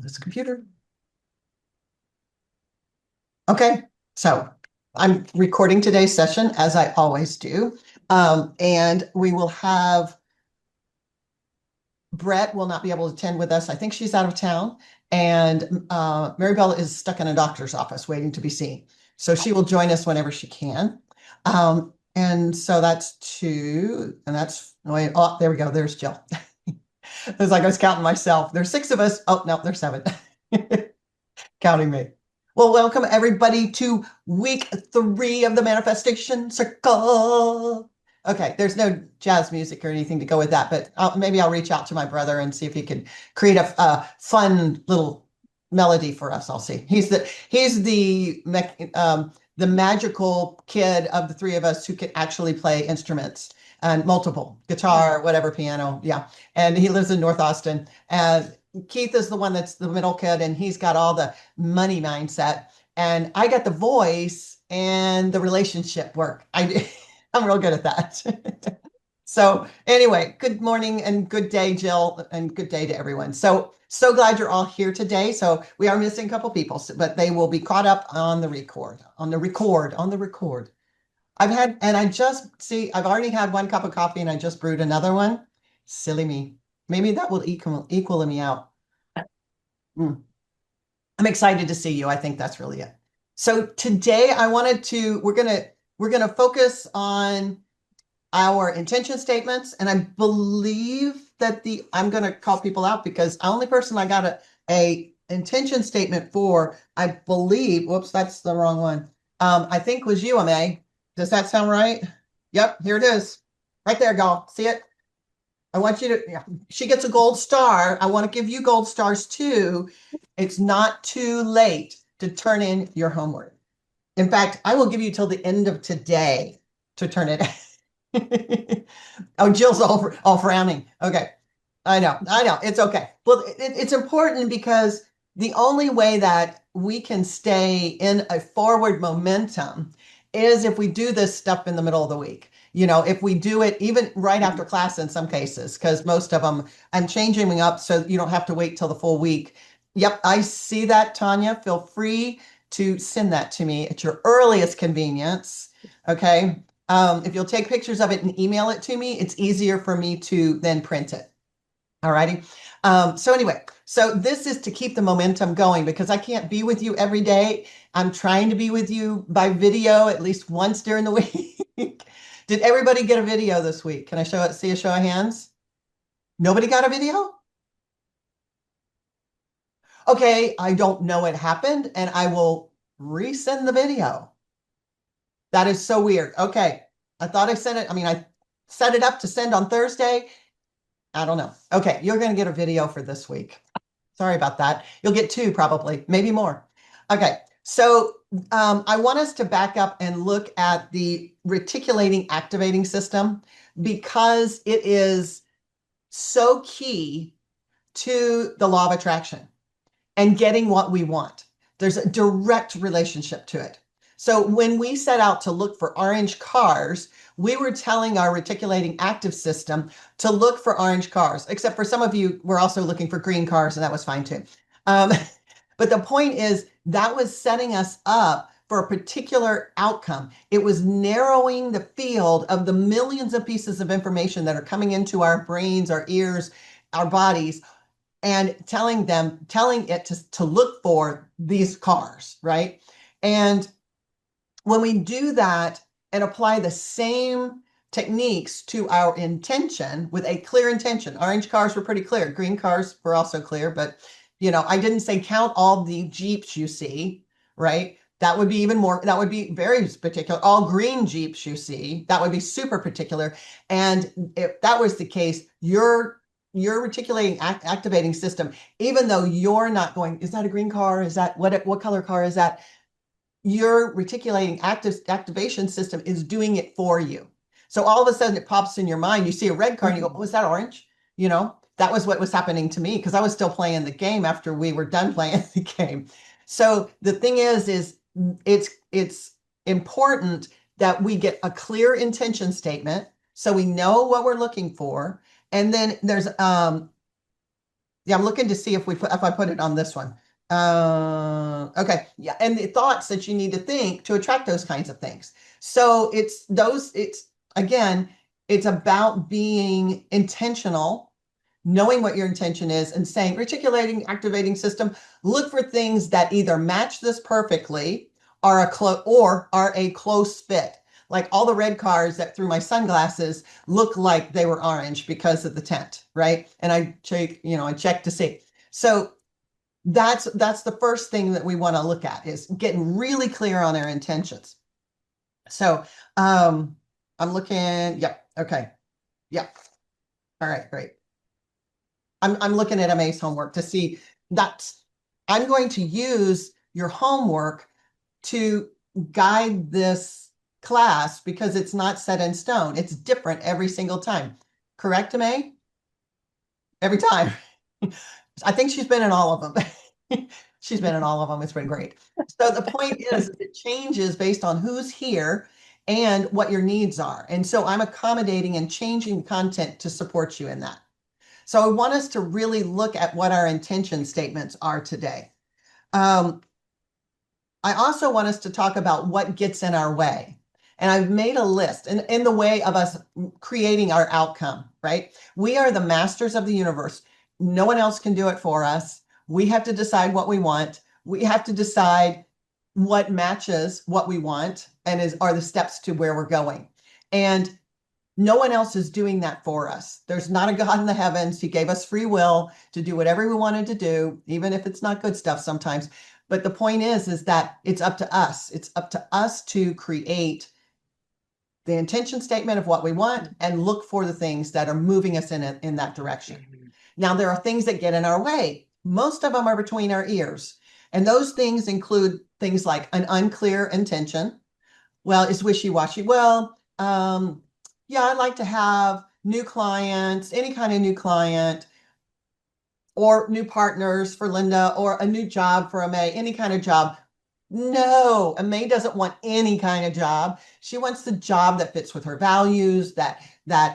this computer. Okay, so I'm recording today's session as I always do. And we will have Brett will not be able to attend with us. I think she's out of town. And Maribel is stuck in a doctor's office waiting to be seen. So she will join us whenever she can. And so that's two. And that's, oh, there we go. There's Jill. It was like I was counting myself. There's six of us. Oh, no, there's seven. Counting me. Well, welcome everybody to week 3 of the Manifestation Circle. Okay, there's no jazz music or anything to go with that, but maybe I'll reach out to my brother and see if he can create a fun little melody for us. I'll see. He's the magical kid of the three of us who can actually play instruments and multiple guitar, whatever, piano. Yeah, and he lives in North Austin. And Keith is the one that's the middle kid, and he's got all the money mindset. And I got the voice and the relationship work. I'm real good at that. So anyway, good morning and good day, Jill, and good day to everyone. So glad you're all here today. So we are missing a couple people, but they will be caught up on the record. I've already had one cup of coffee and I just brewed another one. Silly me. Maybe that will equal me out. Mm. I'm excited to see you. I think that's really it. So today we're gonna focus on our intention statements, and I believe that I'm gonna call people out because the only person I got a intention statement for, I believe, whoops, that's the wrong one. I think was you, May. Does that sound right? Yep, here it is. Right there, y'all. See it? I want you to, yeah, she gets a gold star. I want to give you gold stars too. It's not too late to turn in your homework. In fact, I will give you till the end of today to turn it in. Oh, Jill's all frowning. Okay. I know. It's okay. Well, it's important because the only way that we can stay in a forward momentum is if we do this stuff in the middle of the week. If we do it even right after class in some cases, because most of them I'm changing them up so you don't have to wait till the full week. Yep, I see that, Tanya. Feel free to send that to me at your earliest convenience. Okay. If you'll take pictures of it and email it to me, it's easier for me to then print it. All righty. So anyway, so this is to keep the momentum going because I can't be with you every day. I'm trying to be with you by video at least once during the week. Did everybody get a video this week? Can I see a show of hands? Nobody got a video? Okay, I don't know what happened, and I will resend the video. That is so weird. Okay, I thought I sent it. I mean, I set it up to send on Thursday. I don't know. Okay, you're going to get a video for this week. Sorry about that. You'll get 2 probably, maybe more. Okay, so I want us to back up and look at the reticulating activating system because it is so key to the law of attraction and getting what we want. There's a direct relationship to it. So when we set out to look for orange cars, we were telling our reticulating active system to look for orange cars, except for some of you were also looking for green cars, and that was fine too. But the point is that was setting us up for a particular outcome. It was narrowing the field of the millions of pieces of information that are coming into our brains, our ears, our bodies, and telling it to look for these cars, right? And when we do that and apply the same techniques to our intention with a clear intention, orange cars were pretty clear, green cars were also clear, but I didn't say count all the Jeeps you see, right? That would be very particular. All green Jeeps you see, that would be super particular. And if that was the case, your reticulating activating system, even though you're not going, is that a green car? Is that what color car is that? Your reticulating activation system is doing it for you. So all of a sudden it pops in your mind. You see a red car and you go, was that orange? That was what was happening to me because I was still playing the game after we were done playing the game. So the thing is it's important that we get a clear intention statement so we know what we're looking for. And then there's Yeah, I'm looking to see if I put it on this one. Okay. Yeah. And the thoughts that you need to think to attract those kinds of things. So it's again, it's about being intentional, knowing what your intention is and saying, reticulating, activating system, look for things that either match this perfectly or are a close fit. Like all the red cars that through my sunglasses look like they were orange because of the tent, right? And I check to see. So that's the first thing that we want to look at is getting really clear on our intentions. So I'm looking, yep, okay, yep. All right, great. I'm looking at MA's homework to see that I'm going to use your homework to guide this class because it's not set in stone. It's different every single time. Correct, MA? Every time. I think she's been in all of them. She's been in all of them. It's been great. So the point is it changes based on who's here and what your needs are. And so I'm accommodating and changing content to support you in that. So I want us to really look at what our intention statements are today. Um, I also want us to talk about what gets in our way. And I've made a list in the way of us creating our outcome, right? We are the masters of the universe. No one else can do it for us. We have to decide what we want. We have to decide what matches what we want and are the steps to where we're going. And no one else is doing that for us. There's not a God in the heavens. He gave us free will to do whatever we wanted to do, even if it's not good stuff sometimes. But the point is that it's up to us. It's up to us to create the intention statement of what we want and look for the things that are moving us in that direction. Now, there are things that get in our way. Most of them are between our ears. And those things include things like an unclear intention. Well, it's wishy-washy. Well, yeah, I'd like to have new clients, any kind of new client, or new partners for Linda, or a new job for May, any kind of job. No, May doesn't want any kind of job. She wants the job that fits with her values, that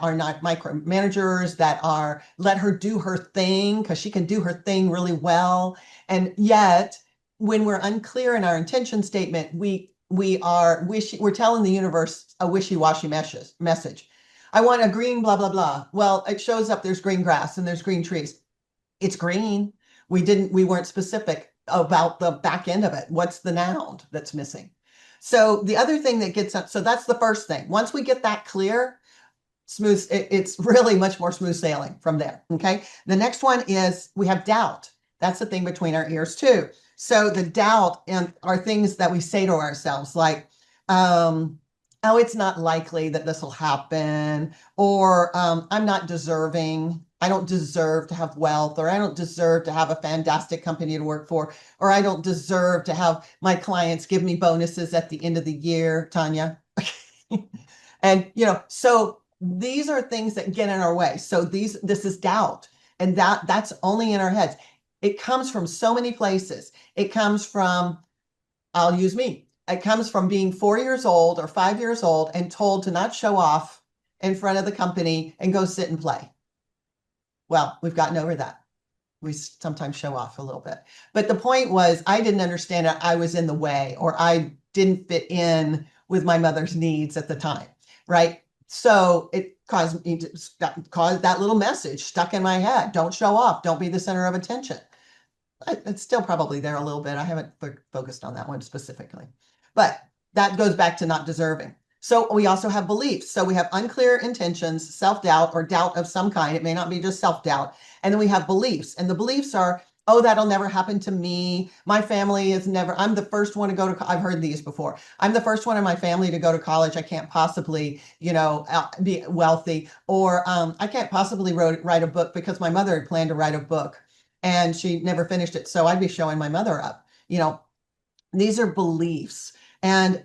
are not micromanagers, that are let her do her thing because she can do her thing really well. And yet, when we're unclear in our intention statement, we're telling the universe a wishy-washy message. I want a green blah blah blah. Well, it shows up there's green grass and there's green trees. It's green. We weren't specific about the back end of it. What's the noun that's missing? So the other thing that gets up, so that's the first thing. Once we get that clear, it's really much more smooth sailing from there. Okay. The next one is we have doubt. That's the thing between our ears too. So the doubt are things that we say to ourselves like, oh, it's not likely that this will happen, or I'm not deserving. I don't deserve to have wealth, or I don't deserve to have a fantastic company to work for, or I don't deserve to have my clients give me bonuses at the end of the year, Tanya. And so these are things that get in our way. So this is doubt, and that's only in our heads. It comes from so many places. It comes from, I'll use me. It comes from being 4 years old or 5 years old and told to not show off in front of the company and go sit and play. Well, we've gotten over that. We sometimes show off a little bit. But the point was, I didn't understand it. I was in the way, or I didn't fit in with my mother's needs at the time, right? So it caused me to cause that little message stuck in my head. Don't show off. Don't be the center of attention. It's still probably there a little bit. I haven't focused on that one specifically, but that goes back to not deserving. So we also have beliefs. So we have unclear intentions, self-doubt, or doubt of some kind. It may not be just self-doubt. And then we have beliefs. And the beliefs are, oh, that'll never happen to me. My family is never, I'm the first one to go to, I've heard these before. I'm the first one in my family to go to college. I can't possibly, be wealthy. Or I can't possibly write a book because my mother had planned to write a book and she never finished it. So I'd be showing my mother up. These are beliefs. And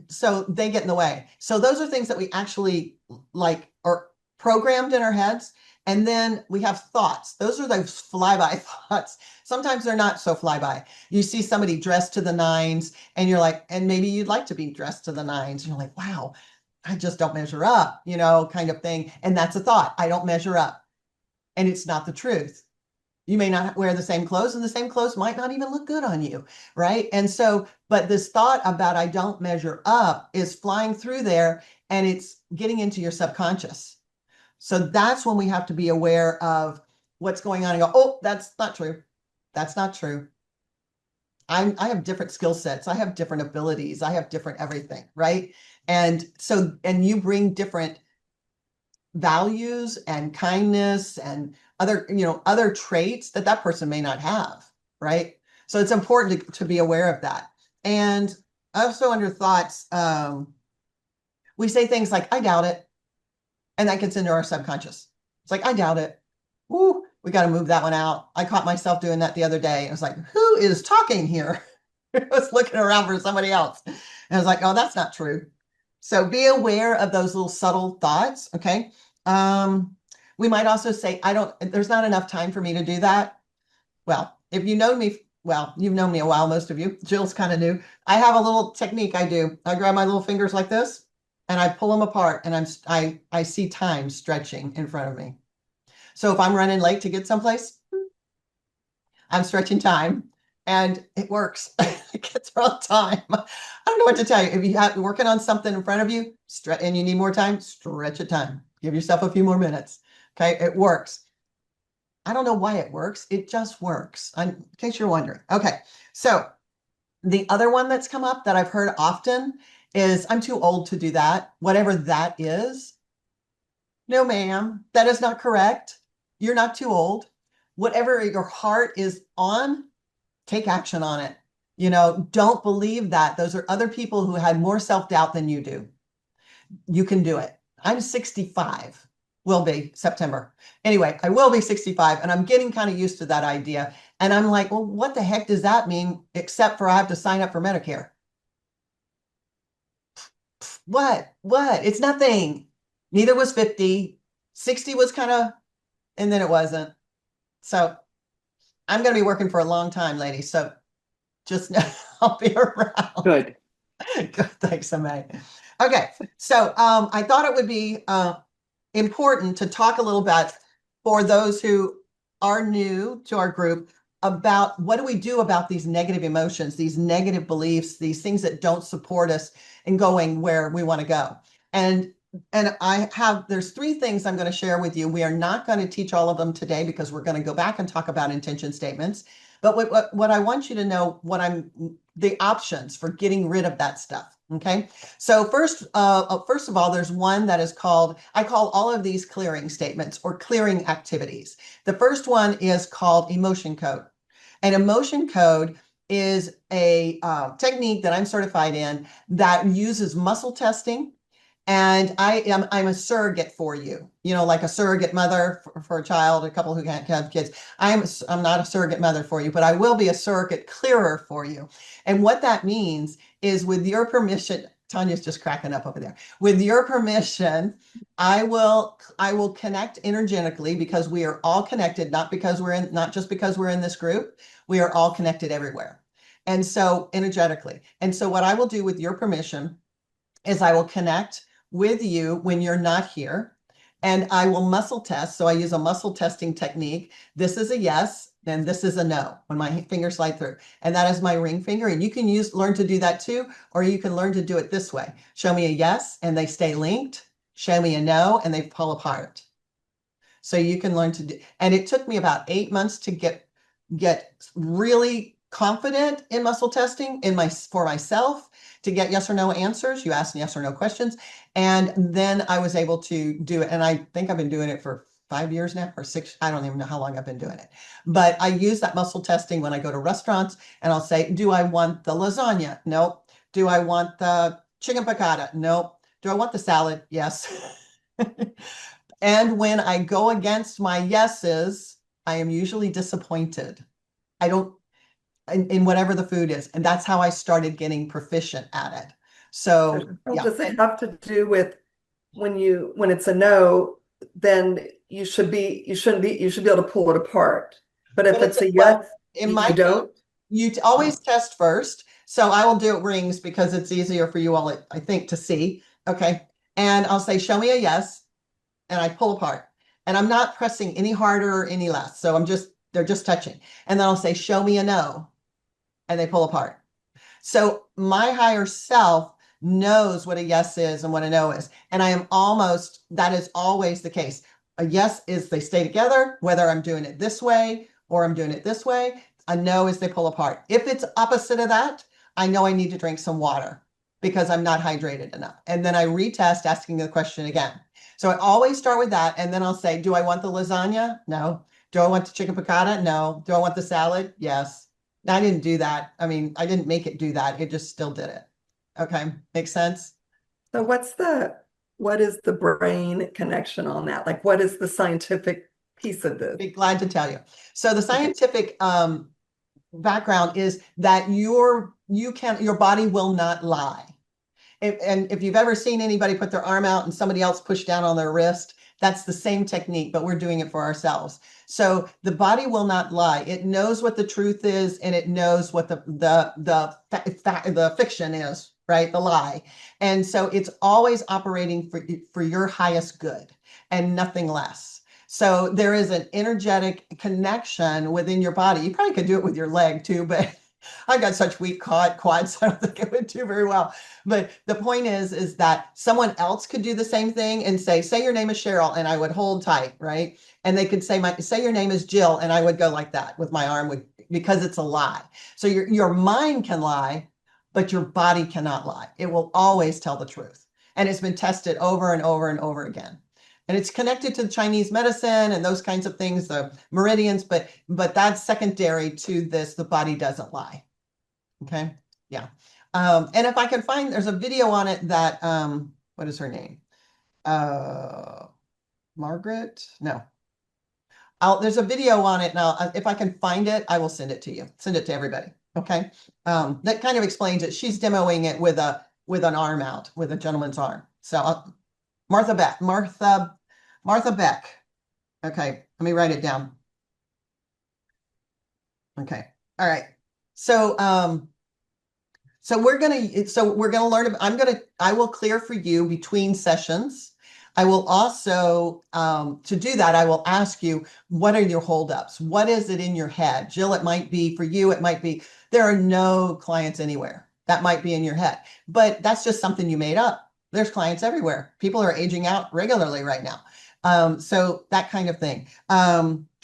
so they get in the way. So those are things that we actually like are programmed in our heads. And then we have thoughts. Those are those flyby thoughts. Sometimes they're not so flyby. You see somebody dressed to the nines and you're like, and maybe you'd like to be dressed to the nines. And you're like, wow, I just don't measure up, kind of thing. And that's a thought. I don't measure up. And it's not the truth. You may not wear the same clothes, and the same clothes might not even look good on you, right? And so, but this thought about I don't measure up is flying through there, and it's getting into your subconscious. So that's when we have to be aware of what's going on and go, oh, that's not true. That's not true. I have different skill sets. I have different abilities. I have different everything, right? And so, and you bring different values and kindness and other, other traits that that person may not have, right? So it's important to be aware of that. And also under thoughts, we say things like, I doubt it. And that gets into our subconscious. It's like, I doubt it. Ooh, we got to move that one out. I caught myself doing that the other day. I was like, who is talking here? I was looking around for somebody else. And I was like, oh, that's not true. So be aware of those little subtle thoughts. Okay. We might also say, there's not enough time for me to do that. Well, if you know me, well, you've known me a while, most of you. Jill's kind of new. I have a little technique I do. I grab my little fingers like this and I pull them apart, and I see time stretching in front of me. So if I'm running late to get someplace, I'm stretching time, and it works. It gets all the time. I don't know what to tell you. If you have working on something in front of you, and you need more time, stretch it time. Give yourself a few more minutes. Okay, it works. I don't know why it works. It just works. In case you're wondering. Okay, so the other one that's come up that I've heard often is I'm too old to do that. Whatever that is. No, ma'am, that is not correct. You're not too old. Whatever your heart is on, take action on it. Don't believe that. Those are other people who had more self-doubt than you do. You can do it. I'm 65, will be September. Anyway, I will be 65, and I'm getting kind of used to that idea. And I'm like, well, what the heck does that mean? Except for I have to sign up for Medicare. What? It's nothing. Neither was 50. 60 was kind of, and then it wasn't. So I'm going to be working for a long time, ladies. So just know I'll be around. Good. Good. Thanks, May. Okay. So I thought it would be important to talk a little bit for those who are new to our group about what do we do about these negative emotions, these negative beliefs, these things that don't support us in going where we want to go. And there's 3 things I'm going to share with you. We are not going to teach all of them today because we're going to go back and talk about intention statements. But what I want you to know, the options for getting rid of that stuff. Okay. So first of all, there's one that is I call all of these clearing statements or clearing activities. The first one is called emotion code. An emotion code is a technique that I'm certified in that uses muscle testing. And I'm a surrogate for you, like a surrogate mother for a child, a couple who can't have kids. I'm not a surrogate mother for you, but I will be a surrogate clearer for you. And what that means is, with your permission, Tanya's just cracking up over there. With your permission, I will connect energetically, because we are all connected, not just because we're in this group. We are all connected everywhere. And so energetically. And so what I will do with your permission is I will connect with you when you're not here, and I will muscle test. So I use a muscle testing technique. This is a yes, and this is a no when my fingers slide through. And that is my ring finger. And you can learn to do that too, or you can learn to do it this way. Show me a yes and they stay linked. Show me a no and they pull apart. So you can learn to do, and it took me about 8 months to get really confident in muscle testing for myself, to get yes or no answers. You ask yes or no questions. And then I was able to do it. And I think I've been doing it for 5 years now, or 6. I don't even know how long I've been doing it. But I use that muscle testing when I go to restaurants, and I'll say, do I want the lasagna? Nope. Do I want the chicken piccata? Nope. Do I want the salad? Yes. And when I go against my yeses, I am usually disappointed. I don't, in whatever the food is. And that's how I started getting proficient at it. So yeah. Does it have to do with when it's a no, then you should be able to pull it apart. But if it's a yes, in my you don't. You always test first. So I will do it rings because it's easier for you all, I think, to see. Okay. And I'll say, show me a yes. And I pull apart. And I'm not pressing any harder or any less. So I'm just They're just touching. And then I'll say, show me a no. And they pull apart. So my higher self knows what a yes is and what a no is. And that is always the case. A yes is they stay together, whether I'm doing it this way or I'm doing it this way. A no is they pull apart. If it's opposite of that, I know I need to drink some water because I'm not hydrated enough. And then I retest asking the question again. So I always start with that. And then I'll say, do I want the lasagna? No. Do I want the chicken piccata? No. Do I want the salad? Yes. I didn't do that. I mean, I didn't make it do that. It just still did it. Okay. Makes sense? So what is the brain connection on that? Like, what is the scientific piece of this? Be glad to tell you. So the Okay. scientific background is that your body will not lie. And if you've ever seen anybody put their arm out and somebody else push down on their wrist, that's the same technique, but we're doing it for ourselves. So the body will not lie. It knows what the truth is, and it knows what the fiction is, right? The lie. And so it's always operating for your highest good and nothing less. So there is an energetic connection within your body. You probably could do it with your leg too, but I've got such weak quads, I don't think it would do very well. But the point is that someone else could do the same thing and say your name is Cheryl, and I would hold tight, right? And they could say your name is Jill, and I would go like that with my arm because it's a lie. So your mind can lie, but your body cannot lie. It will always tell the truth. And it's been tested over and over and over again. And it's connected to Chinese medicine and those kinds of things, the meridians, but that's secondary to this. The body doesn't lie. Okay. Yeah. And if I can find, there's a video on it that, what is her name? Margaret? No. There's a video on it now. If I can find it, I will send it to you. Send it to everybody. Okay. That kind of explains it. She's demoing it with an arm out, with a gentleman's arm. So Martha Beck. Okay. Let me write it down. Okay. All right. So, we're gonna learn. I will clear for you between sessions. I will also, to do that, I will ask you, what are your holdups? What is it in your head? Jill, it might be for you, it might be, there are no clients anywhere. That might be in your head, but that's just something you made up. There's clients everywhere. People are aging out regularly right now. So that kind of thing.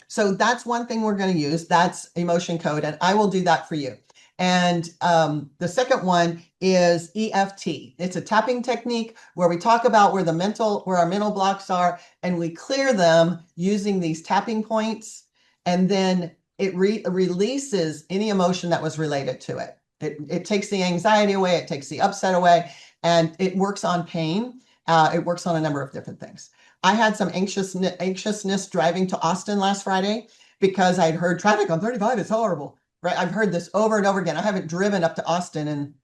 So that's one thing we're going to use. That's emotion code, and I will do that for you. And the second one is EFT. It's a tapping technique where we talk about where our mental blocks are, and we clear them using these tapping points. And then it releases any emotion that was related to it. It takes the anxiety away, it takes the upset away, and it works on pain. It works on a number of different things. I had some anxiousness driving to Austin last Friday because I'd heard traffic on 35 is horrible. Right? I've heard this over and over again. I haven't driven up to Austin in,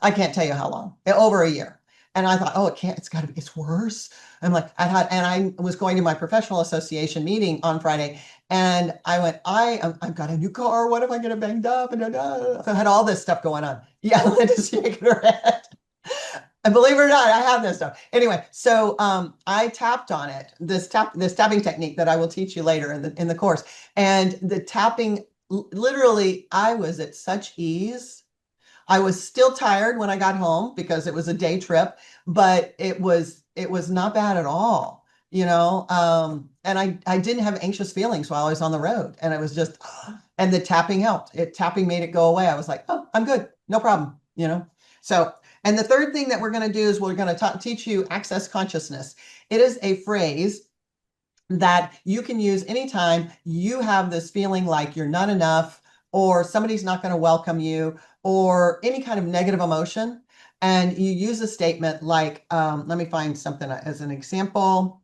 I can't tell you how long, over a year. And I thought, oh, it's worse. And I was going to my professional association meeting on Friday, and I went, I've got a new car. What if I get banged up? And so I had all this stuff going on. Yeah, Linda's shaking her head. And believe it or not, I have this stuff. Anyway, so I tapped on it, this tapping technique that I will teach you later in the course. And the tapping, literally, I was at such ease. I was still tired when I got home because it was a day trip, but it was not bad at all, and I didn't have anxious feelings while I was on the road. And it was just, and the tapping helped. Tapping made it go away. I was like, oh, I'm good. No problem. So, and the third thing that we're going to do is we're going to teach you access consciousness. It is a phrase that you can use anytime you have this feeling like you're not enough, or somebody's not going to welcome you, or any kind of negative emotion. And you use a statement like, let me find something as an example.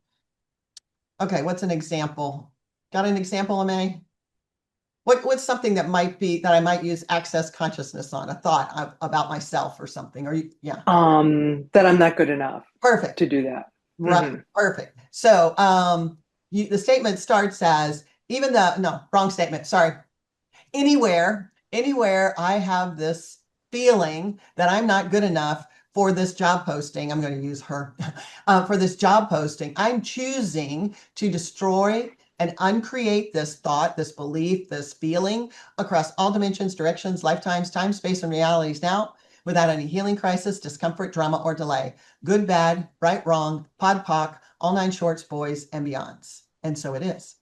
Okay, what's an example? Got an example, May? What's something that I might use access consciousness on, a thought about myself or something, yeah. That I'm not good enough Perfect. to do that. Right. Mhm. Perfect. So, the statement starts as, no, wrong statement. Sorry. Anywhere I have this feeling that I'm not good enough for this job posting, I'm going to use her, for this job posting, I'm choosing to destroy and uncreate this thought, this belief, this feeling across all dimensions, directions, lifetimes, time, space, and realities now without any healing crisis, discomfort, drama, or delay. Good, bad, right, wrong, pod, poc, all nine shorts, boys, and beyonds. And so it is.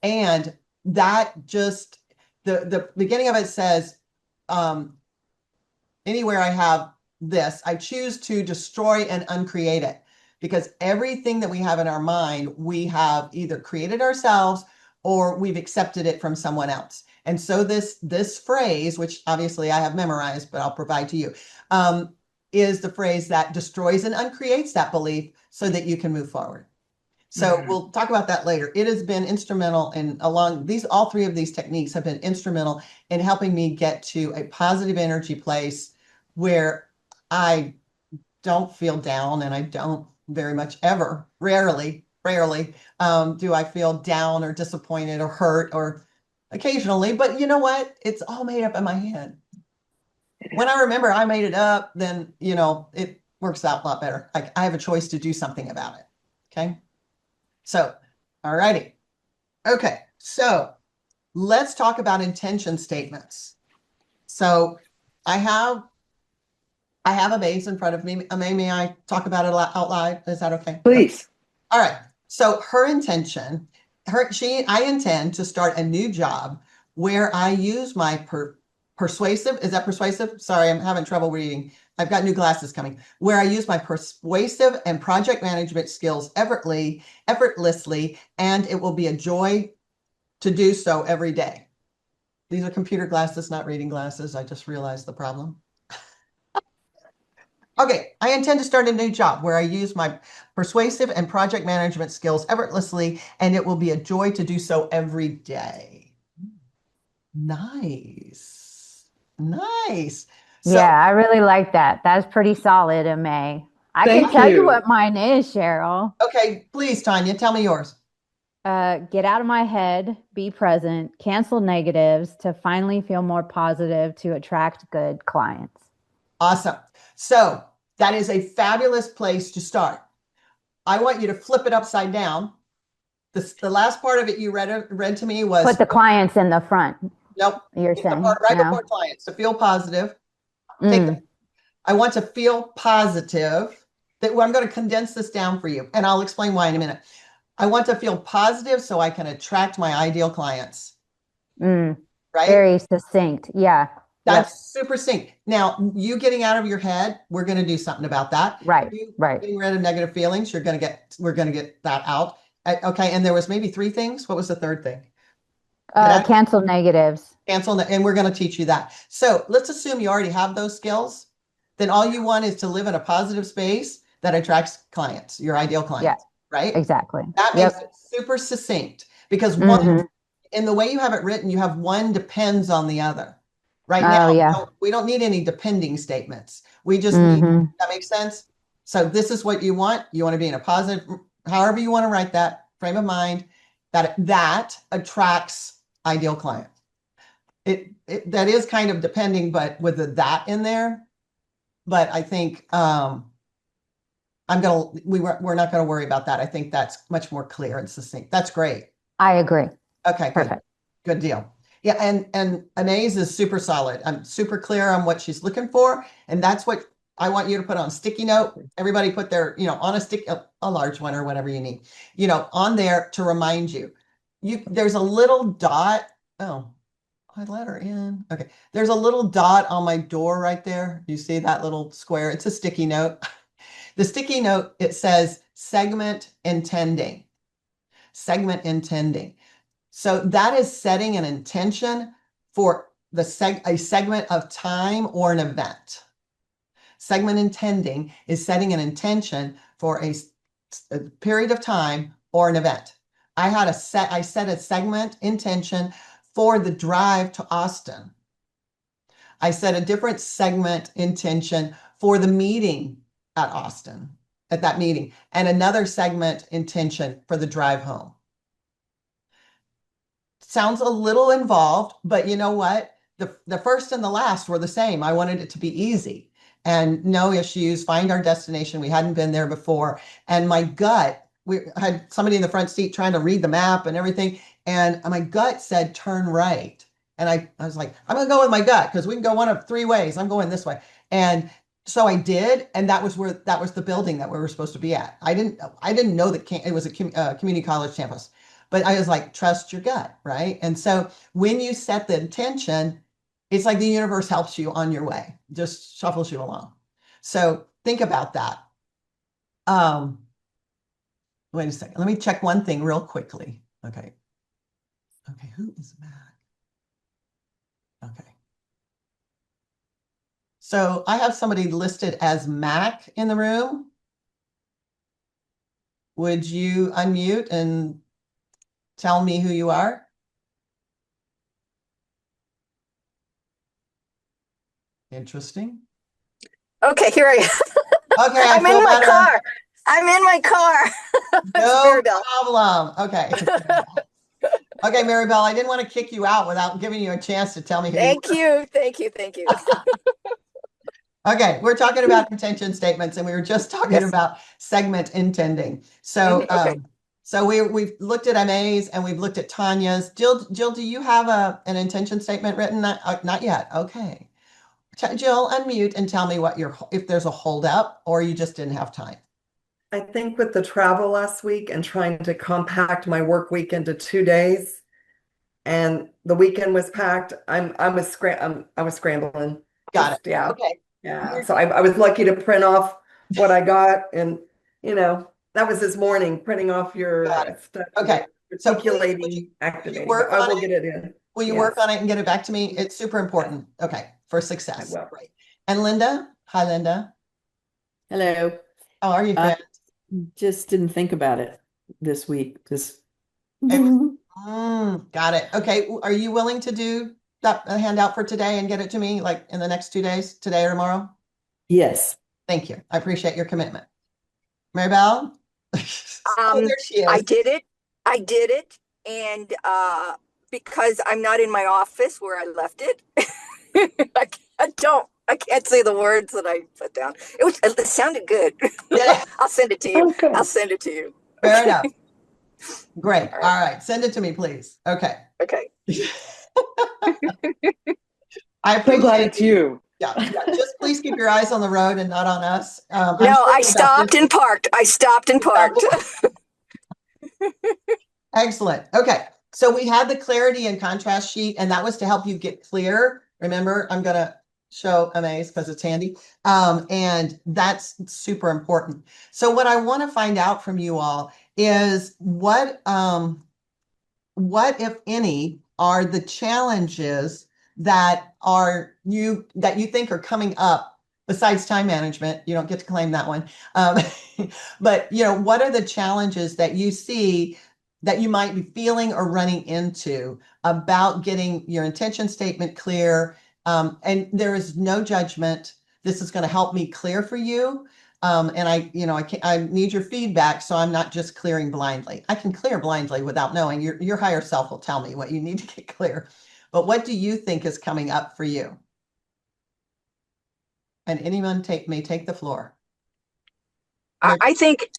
And that just, the beginning of it says, anywhere I have this, I choose to destroy and uncreate it, because everything that we have in our mind, we have either created ourselves or we've accepted it from someone else. And so this phrase, which obviously I have memorized, but I'll provide to you, is the phrase that destroys and uncreates that belief so that you can move forward. So we'll talk about that later. It has been instrumental in all three of these techniques have been instrumental in helping me get to a positive energy place where I don't feel down, and I don't very much ever, rarely do I feel down or disappointed or hurt, or occasionally, but you know what? It's all made up in my head. When I remember I made it up, then, it works out a lot better. I have a choice to do something about it. Okay. So, all righty. Okay. So let's talk about intention statements. So I have a base in front of me. May I talk about it out loud? Is that okay? Please. All right. So her intention, I intend to start a new job where I use my persuasive. Is that persuasive? Sorry, I'm having trouble reading. I've got new glasses coming. Where I use my persuasive and project management skills effortlessly, and it will be a joy to do so every day. These are computer glasses, not reading glasses. I just realized the problem. Okay, I intend to start a new job where I use my persuasive and project management skills effortlessly, and it will be a joy to do so every day. Nice. Nice. So, Yeah, I really like that. That's pretty solid, May. I can Thank tell you you. what mine is, Cheryl. okay, please, Tanya, tell me yours. Get out of my head, be present, cancel negatives to finally feel more positive to attract good clients. Awesome. So that is a fabulous place to start. I want you to flip it upside down. The last part of it you read to me was Put the clients in the front, nope. you're It's the saying? part right No? before clients. To feel positive. Mm, I want to feel positive. I'm going to condense this down for you, and I'll explain why in a minute. I want to feel positive so I can attract my ideal clients. mm. Right? Very succinct. Yeah. That's Yep. super sync. Now, you getting out of your head, we're going to do something about that. Right. You Right. getting rid of negative feelings, we're going to get that out. Okay. And there was maybe three things. What was the third thing? Cancel negatives. Cancel, and we're going to teach you that. So let's assume you already have those skills. Then all you want is to live in a positive space that attracts clients, your ideal Yeah, clients, right? exactly. That Yep. makes it super succinct, because Hmm. in the way you have it written, you have one depends on the other. Right Oh, now, yeah. we don't need any depending statements. We just need, Hmm. that makes sense? So this is what you want. You want to be in a positive, however you want to write that frame of mind, that attracts ideal client. That is kind of depending, but with that in there. But I think we're not gonna worry about that. I think that's much more clear and succinct. That's great. I agree. Okay, good. Perfect. Good deal. Yeah, and Amaze is super solid. I'm super clear on what she's looking for, and that's what I want you to put on sticky note. Everybody put their, on a large one or whatever you need, on there to remind you. There's a little dot. Oh, I let her in. Okay. There's a little dot on my door right there. You see that little square? It's a sticky note. The sticky note, it says segment intending. Segment intending. So that is setting an intention for a segment of time or an event. Segment intending is setting an intention for a period of time or an event. I set a segment intention for the drive to Austin. I set a different segment intention for the meeting at Austin, at that meeting, and another segment intention for the drive home. Sounds a little involved, but you know what? The first and the last were the same. I wanted it to be easy and no issues, find our destination. We hadn't been there before. And my gut we had somebody in the front seat trying to read the map and everything. And my gut said, turn right. And I was like, I'm going to go with my gut because we can go one of three ways. I'm going this way. And so I did. And that was the building that we were supposed to be at. I didn't know that it was a community college campus, but I was like, trust your gut. Right. And so when you set the intention, it's like the universe helps you on your way, just shuffles you along. So think about that. Wait a second. Let me check one thing real quickly. Okay. Okay. Who is Mac? Okay. So I have somebody listed as Mac in the room. Would you unmute and tell me who you are? Interesting. Okay, here I am. Okay, I I'm feel in my better. car. I'm in my car. It's No Maribel. problem. Okay. Okay, Maribel, I didn't want to kick you out without giving you a chance to tell me who you Thank were. you. Thank you. Thank you. Okay, we're talking about intention statements, and we were just talking Yes. about segment intending. So, Okay. so we've looked at MA's and we've looked at Tanya's. Jill, do you have an intention statement written? Not yet. Okay. Jill, unmute and tell me if there's a holdup or you just didn't have time. I think with the travel last week and trying to compact my work week into 2 days, and the weekend was packed, I was scrambling. Got it. Yeah. Okay. Yeah. So I was lucky to print off what I got, and that was this morning, printing off your Got it. stuff. Okay. So Articulating, activating, work but I on will it? get it in. Will you Yes. work on it and get it back to me? It's super important. Okay. For success. I will. Right. And Linda? Hi, Linda. Hello. How are you, friend? Just didn't think about it this week. Just Got it. Okay. Are you willing to do that handout for today and get it to me like in the next 2 days, today or tomorrow? yes. Thank you. I appreciate your commitment. Maribel? Oh, there she I is. did it. I did it. And because I'm not in my office where I left it, I can't say the words that I put down. It sounded good. Yeah. I'll send it to you. Okay. I'll send it to you. Fair enough. Great. All right. All right. Send it to me, please. Okay. Okay. I So glad appreciate it's you. Yeah. Just please keep your eyes on the road and not on us. I'm No, I thinking about stopped this. and parked. I stopped and parked. Excellent. Okay. So we had the clarity and contrast sheet, and that was to help you get clear. Remember, I'm going to show MAs because it's handy. And that's super important. So what I want to find out from you all is what if any, are the challenges that you think are coming up besides time management? You don't get to claim that one. But what are the challenges that you see that you might be feeling or running into about getting your intention statement clear? And there is no judgment. This is going to help me clear for you. And I need your feedback, so I'm not just clearing blindly. I can clear blindly without knowing. Your higher self will tell me what you need to get clear. But what do you think is coming up for you? And anyone may take the floor. I think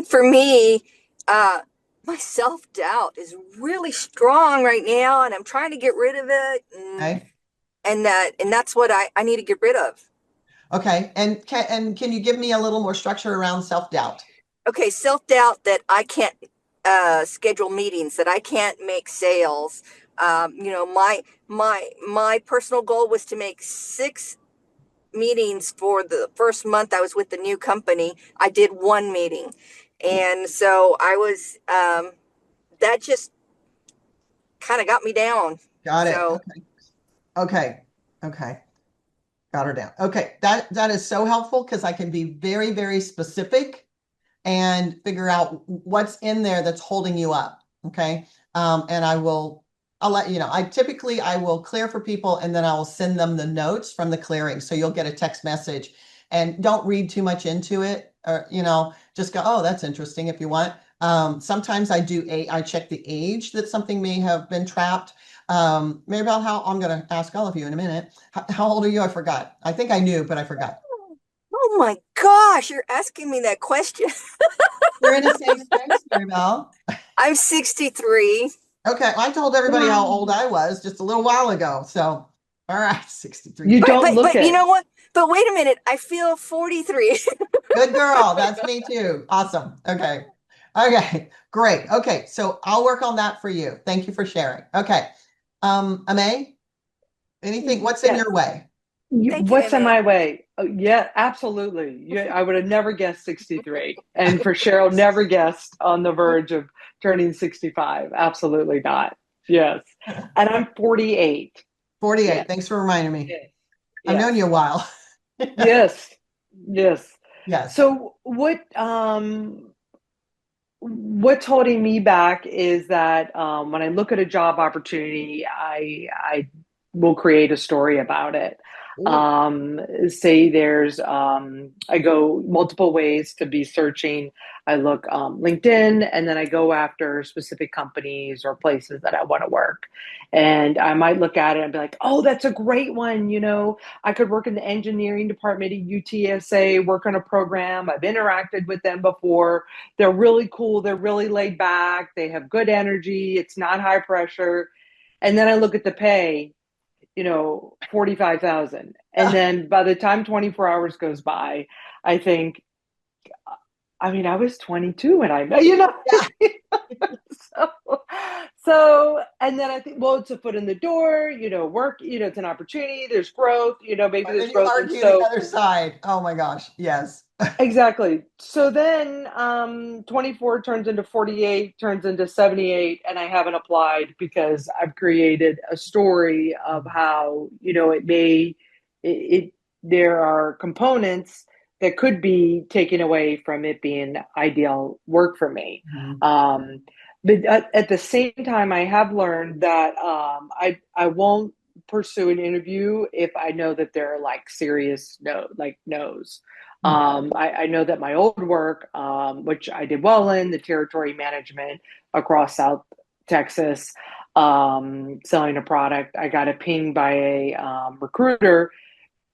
for me, my self-doubt is really strong right now, and I'm trying to get rid of it. Okay. And that's what I need to get rid of. Okay. And can you give me a little more structure around self-doubt? Okay, self-doubt that I can't schedule meetings, that I can't make sales. My personal goal was to make 6 meetings for the first month I was with the new company. I did 1 meeting. And so I was, that just kind of got me down. Got it. So, Okay. Got her down. Okay. That is so helpful because I can be very, very specific and figure out what's in there that's holding you up. Okay. And I'll let you know. I will clear for people and then I will send them the notes from the clearing. So you'll get a text message, and don't read too much into it, or, just go, oh, that's interesting if you want. Sometimes I check the age that something may have been trapped. Maribel, I'm going to ask all of you in a minute. How old are you? I forgot. I think I knew, but I forgot. oh my gosh, you're asking me that question. We're in a safe space, Maribel. I'm 63. Okay, I told everybody how old I was just a little while ago. So, all right, 63. You But don't but look but you it. know what? But wait a minute. I feel 43. Good girl. That's me too. Awesome. Okay. Okay, great. Okay, so I'll work on that for you. Thank you for sharing. Okay. Amay, anything, what's in Yes. your way? Thank you, What's in Emma. my way? Oh, yeah, absolutely. Yeah, I would have never guessed 63. And for Cheryl, never guessed on the verge of turning 65. Absolutely not. Yes. And I'm 48. 48. Yes. Thanks for reminding me. Yes. I've known you a Yes. while. Yes. Yes. Yes. So what's holding me back is that when I look at a job opportunity, I will create a story about it. Ooh. Say there's I go multiple ways to be searching. I look LinkedIn, and then I go after specific companies or places that I want to work. And I might look at it and be like, oh, that's a great one. I could work in the engineering department at UTSA, work on a program. I've interacted with them before. They're really cool. They're really laid back. They have good energy. It's not high pressure. And then I look at the pay, 45,000. And then by the time 24 hours goes by, I think, I was 22 when I met, Yeah. so, and then I think, well, it's a foot in the door, work, it's an opportunity, there's growth, maybe And there's then you growth. And argue the so, other side. Oh my gosh. Yes. exactly. So then 24 turns into 48, turns into 78, and I haven't applied because I've created a story of how, it there are components that could be taken away from it being ideal work for me. Mhm. But at the same time, I have learned that I won't pursue an interview if I know that they're like serious no's. Mhm. I know that my old work, which I did well in, the territory management across South Texas, selling a product, I got a ping by a recruiter,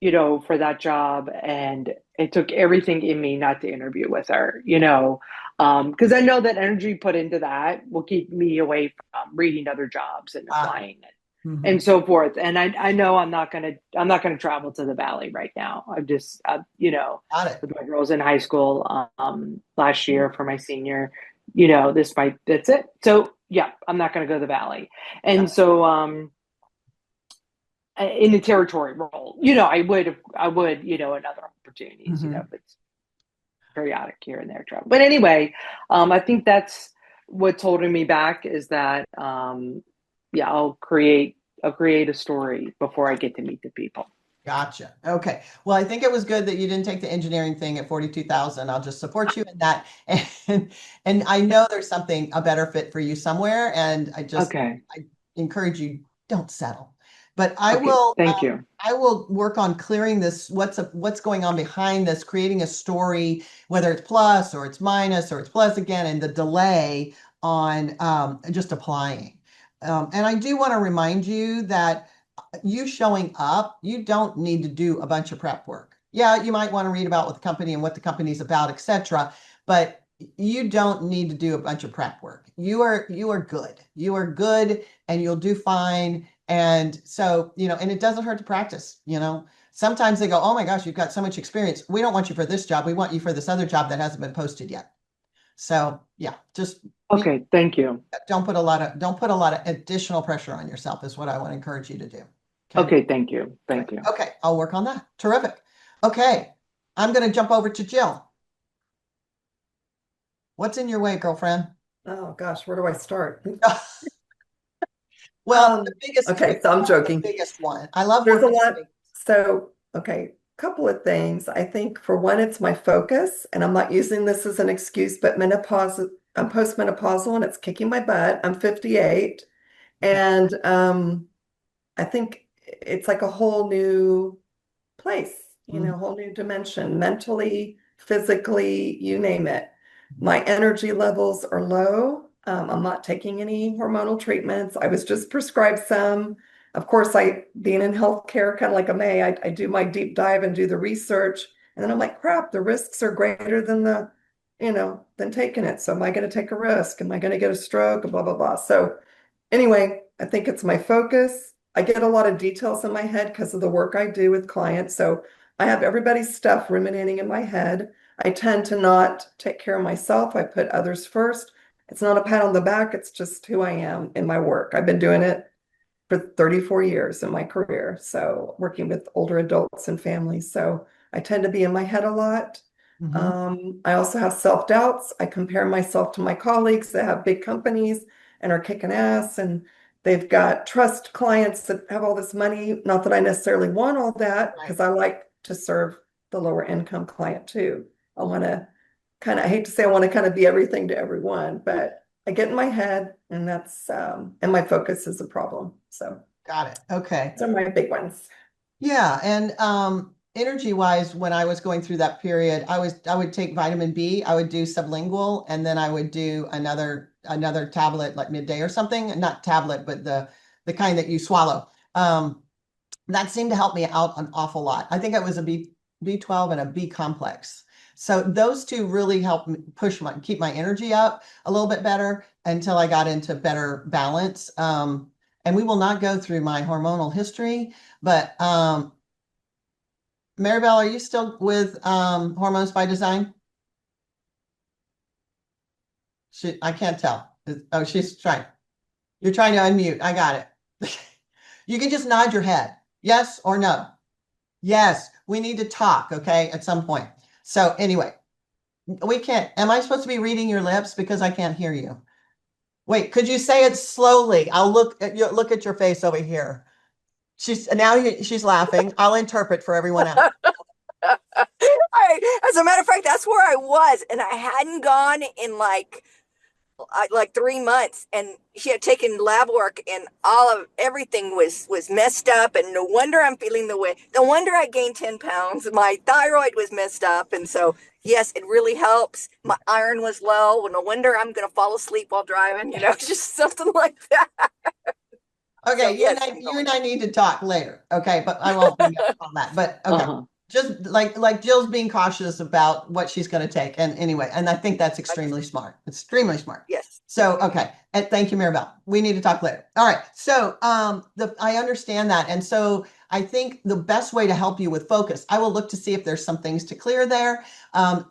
for that job. And it took everything in me not to interview with her, because I know that energy put into that will keep me away from reading other jobs and Ah. applying and Mhm. so forth. And I know I'm not gonna travel to the Valley right now. I'm just Got it. with my girls in high school last year for my senior, that's it. So yeah, I'm not gonna go to the Valley. And so in the territory role, I would, in other opportunities, Mhm. but it's periodic here and there travel. But anyway, I think that's what's holding me back is that yeah, I'll create a story before I get to meet the people. Gotcha. Okay. Well, I think it was good that you didn't take the engineering thing at 42,000. I'll just support you in that. And I know there's something, a better fit for you somewhere. And Okay. I encourage you, don't settle. But Okay. Thank you. I will work on clearing this, what's going on behind this, creating a story, whether it's plus or it's minus or it's plus again, and the delay on just applying. And I do want to remind you that you showing up, you don't need to do a bunch of prep work. Yeah, you might want to read about what the company and what the company's about, etc. But you don't need to do a bunch of prep work. You are good. You are good and you'll do fine. And so, and it doesn't hurt to practice. Sometimes they go, "Oh my gosh, you've got so much experience. We don't want you for this job. We want you for this other job that hasn't been posted yet." So, yeah, just Okay. Thank you. don't put a lot of additional pressure on yourself is what I want to encourage you to do. Okay. Okay. Thank you. Great. Thank you. Okay, I'll work on that. Terrific. Okay, I'm going to jump over to Jill. What's in your way, girlfriend? Oh gosh, where do I start? Well, the biggest, Okay, so I'm the joking. biggest one. I love There's a working lot. with So, okay, couple of things. I think for one, it's my focus, and I'm not using this as an excuse, but menopause, I'm postmenopausal and it's kicking my butt. I'm 58, and I think it's like a whole new place, Mhm. whole new dimension, mentally, physically, you name it. My energy levels are low. I'm not taking any hormonal treatments. I was just prescribed some. Of course, being in healthcare, kind of like a May, I do my deep dive and do the research. And then I'm like, crap, the risks are greater than the than taking it. So am I going to take a risk? Am I going to get a stroke? Blah, blah, blah. So anyway, I think it's my focus. I get a lot of details in my head because of the work I do with clients. So I have everybody's stuff ruminating in my head. I tend to not take care of myself. I put others first. It's not a pat on the back. It's just who I am in my work. I've been doing it for 34 years in my career. So working with older adults and families. So I tend to be in my head a lot. Mhm. I also have self-doubts. I compare myself to my colleagues that have big companies and are kicking ass, and they've got trust clients that have all this money. Not that I necessarily want all that, Right. because I like to serve the lower income client too. I want to kind of, I hate to say I want to kind of be everything to everyone, but I get in my head, and and my focus is a problem. So Got it. Okay. those are my big ones. Yeah, and energy wise, when I was going through that period, I would take vitamin B, I would do sublingual, and then I would do another tablet like midday or something. Not tablet, but the kind that you swallow. That seemed to help me out an awful lot. I think it was a B12 and a B complex. So those two really helped me keep my energy up a little bit better until I got into better balance. And we will not go through my hormonal history, but Maribel, are you still with Hormones by Design? I can't tell. Oh, she's trying. You're trying to unmute. I got it. You can just nod your head. Yes or no? Yes, we need to talk, okay, at some point. So anyway, we can't. Am I supposed to be reading your lips because I can't hear you? Wait, could you say it slowly? I'll look at your face over here. She's laughing. I'll interpret for everyone else. As a matter of fact, that's where I was, and I hadn't gone in like 3 months, and she had taken lab work, and all of everything was messed up, and no wonder I'm feeling the way. No wonder I gained 10 pounds. My thyroid was messed up, and so yes, it really helps. My iron was low. Well, no wonder I'm gonna fall asleep while driving. Just something like that. So Okay, yes, you and I need to talk later. Okay, but I won't bring up all that. But okay, Uh-huh. just like Jill's being cautious about what she's going to take. And anyway, and I think that's extremely understood. smart. Extremely smart. Yes. So okay, and thank you, Maribel. We need to talk later. All right. So the I understand that, and so I think the best way to help you with focus, I will look to see if there's some things to clear there.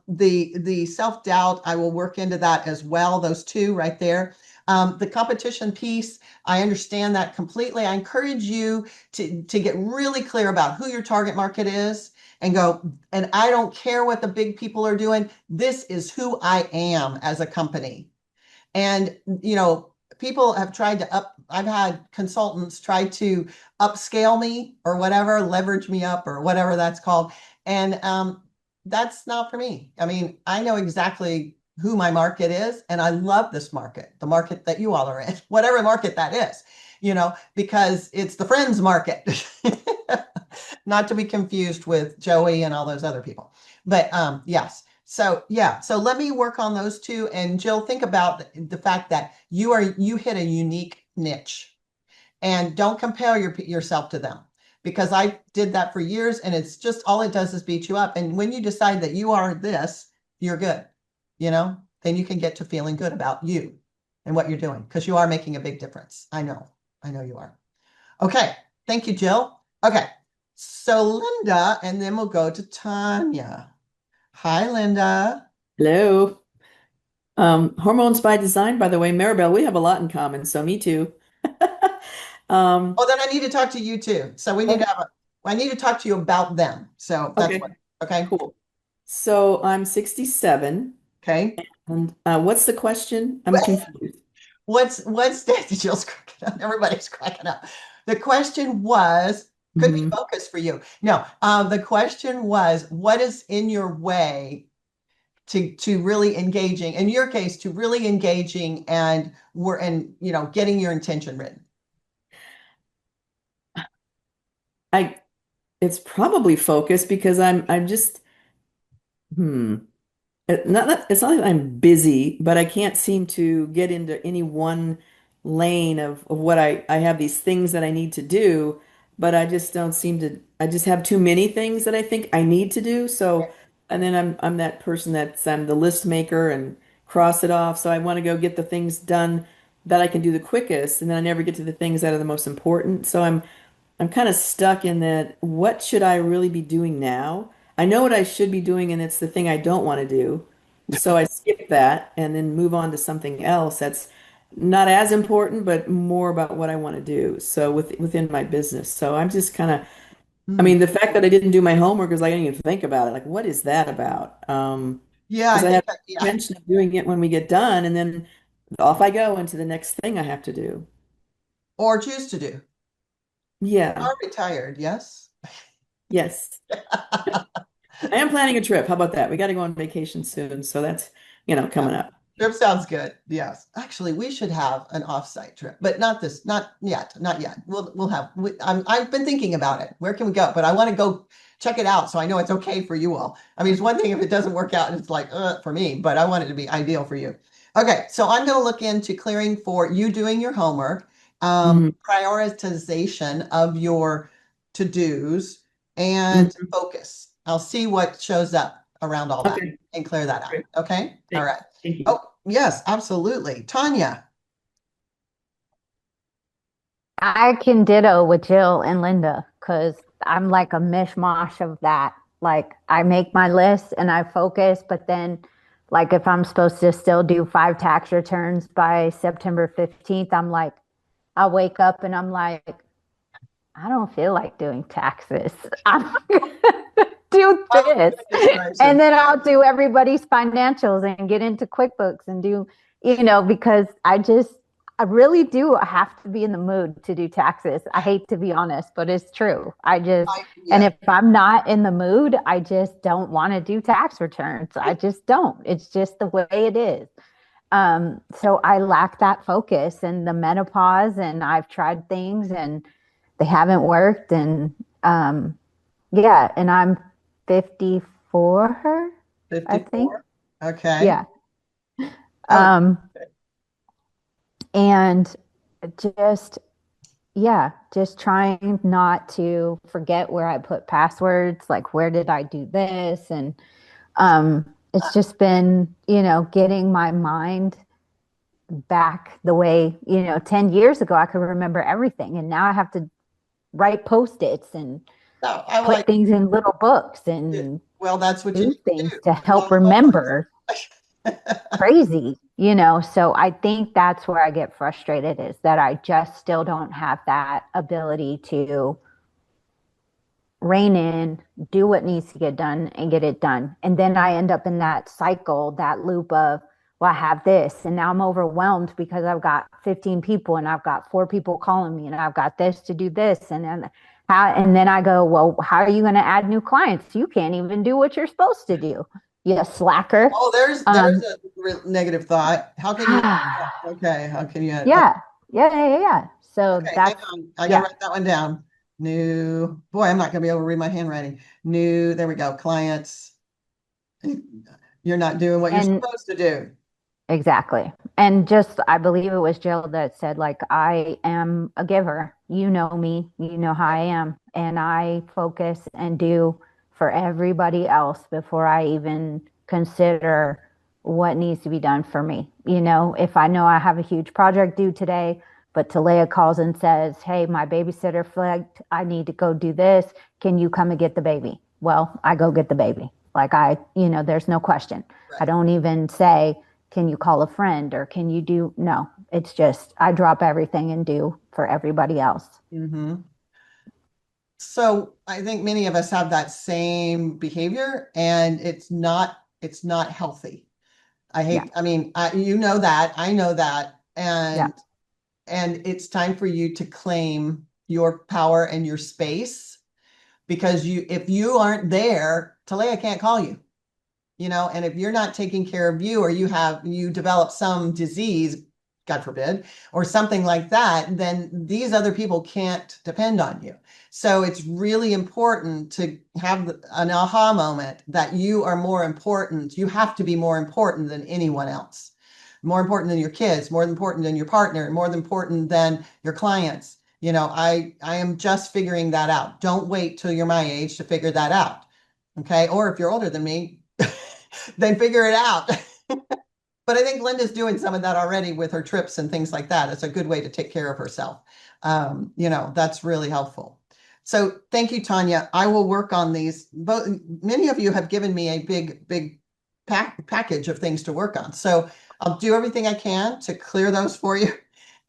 The self doubt, I will work into that as well. Those two right there. The competition piece, I understand that completely. I encourage you to get really clear about who your target market is and go, and I don't care what the big people are doing. This is who I am as a company. And, people have tried to I've had consultants try to upscale me or whatever, leverage me up or whatever that's called. And that's not for me. I mean, I know exactly who my market is, and I love this market, the market that you all are in, whatever market that is, because it's the friends market, not to be confused with Joey and all those other people. But yes. So yeah, so let me work on those two. And Jill, think about the fact that you hit a unique niche, and don't compare yourself to them, because I did that for years, and it's just all it does is beat you up. And when you decide that you are this, you're good, then you can get to feeling good about you and what you're doing, because you are making a big difference. I know you are. Okay, thank you, Jill. Okay, so Linda, and then we'll go to Tanya. Hi, Linda. Hello. Hormones by Design, by the way, Maribel, we have a lot in common, so me too. Um, Oh, then I need to talk to you too. So we need to okay, have I need to talk to you about them. So that's what, okay, okay. cool. So I'm 67, Okay. and what's the question? I'm confused. What's that? Jill's cracking up. Everybody's cracking up. The question was, could be Mhm. focus for you. No, the question was, what is in your way to really engaging, in your case, to really engaging and getting your intention written. I It's probably focus because I'm just hmm. It's not that I'm busy, but I can't seem to get into any one lane of what I have these things that I need to do, but I just don't seem to, I just have too many things that I think I need to do. So and then I'm that person I'm the list maker and cross it off. So I want to go get the things done that I can do the quickest, and then I never get to the things that are the most important. So I'm kind of stuck in that what should I really be doing now? I know what I should be doing, and it's the thing I don't want to do. So I skip that and then move on to something else that's not as important, but more about what I want to do. So within my business. So I'm just kind of, I Hmm. mean, the fact that I didn't do my homework is like, I didn't even think about it. Like, what is that about? Yeah, I Because I think have that, yeah. intention of doing it when we get done, and then off I go into the next thing I have to do. Or choose to do. You Yeah. are retired, yes? Yes. I am planning a trip. How about that? We got to go on vacation soon, so that's, Yeah. coming up. Trip sounds good. Yes. Actually, we should have an offsite trip, but not this, not yet, not yet. We'll have, I've been thinking about it. Where can we go? But I want to go check it out so I know it's okay for you all. I mean, it's one thing if it doesn't work out and it's like, for me, but I want it to be ideal for you. Okay, so I'm going to look into clearing for you doing your homework, Hmm. prioritization of your to-dos, and Hmm. focus. I'll see what shows up around all that Okay, and clear that out. great. Okay. All Thank, right. thank you. Oh, yes, absolutely. Tanya. I can ditto with Jill and Linda because I'm like a mishmash of that. Like I make my list and I focus, but then like if I'm supposed to still do 5 tax returns by September 15th, I'm like, I'll wake up and I'm like, I don't feel like doing taxes. I'm gonna do Oh, this. goodness And gracious. then I'll do everybody's financials and get into QuickBooks and do, because I really do have to be in the mood to do taxes. I hate to be honest, but it's true. And Yes. if I'm not in the mood, I just don't want to do tax returns. I just don't. It's just the way it is. So I lack that focus and the menopause, and I've tried things and they haven't worked. And yeah, and I'm 54, I think. 54. Okay. Yeah. Oh, Um, and just, yeah, just trying not to forget where I put passwords, like where did I do this? And it's just been, getting my mind back the way, 10 years ago, I could remember everything. And now I have to write post-its and no, I put like things in little books it. and Well, that's what you do need to things do. to Put it on help the homework. remember. Crazy, so I think that's where I get frustrated is that I just still don't have that ability to rein in, do what needs to get done and get it done. And then I end up in that cycle, that loop of, well, I have this and now I'm overwhelmed because I've got 15 people and I've got 4 people calling me and I've got this to do this. And then I go, well, how are you going to add new clients? You can't even do what you're supposed to do. You slacker. Oh, there's Um, a negative thought. How can you? Okay. How can you? Okay. yeah, yeah. So Okay. Hang that's, on. I gotta yeah. write that one down. New. Boy, I'm not gonna be able to read my handwriting. New. There we go. Clients. You're not doing what you're And supposed to do. exactly. And just, I believe it was Jill that said, like, I am a giver. You know me, you know how I am. And I focus and do for everybody else before I even consider what needs to be done for me. If I know I have a huge project due today, but Talea calls and says, hey, my babysitter flagged, I need to go do this. Can you come and get the baby? Well, I go get the baby. Like there's no question. I Right. don't even say, can you call a friend or can you do, no, it's just, I drop everything and do for everybody else. Mm-hmm. So I think many of us have that same behavior and it's not healthy. Yeah. I mean, you know that, I know that, Yeah. and it's time for you to claim your power and your space because if you aren't there, Talea can't call you. And if you're not taking care of you or you develop some disease, God forbid, or something like that, then these other people can't depend on you. So it's really important to have an aha moment that you are more important. You have to be more important than anyone else, more important than your kids, more important than your partner, more important than your clients. I am just figuring that out. Don't wait till you're my age to figure that out. Okay. Or if you're older than me, then figure it out. But I think Linda's doing some of that already with her trips and things like that. It's a good way to take care of herself. That's really helpful. So thank you, Tanya. I will work on these. Both, many of you have given me a big package of things to work on. So I'll do everything I can to clear those for you,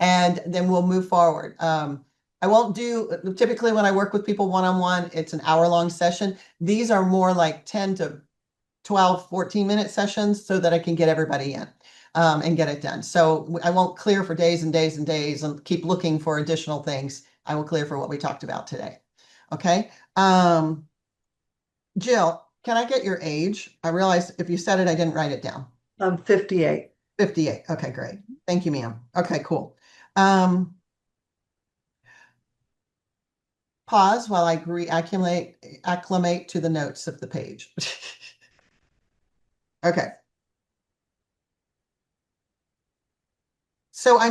and then we'll move forward. I won't do, typically when I work with people one-on-one, it's an hour-long session. These are more like 10 to 12, 14-minute sessions so that I can get everybody in and get it done. So I won't clear for days and days and days and keep looking for additional things. I will clear for what we talked about today. Okay. Jill, can I get your age? I realized if you said it, I didn't write it down. I'm 58. 58. Okay, great. Thank you, ma'am. Okay, cool. Pause while I acclimate to the notes of the page. Okay. So I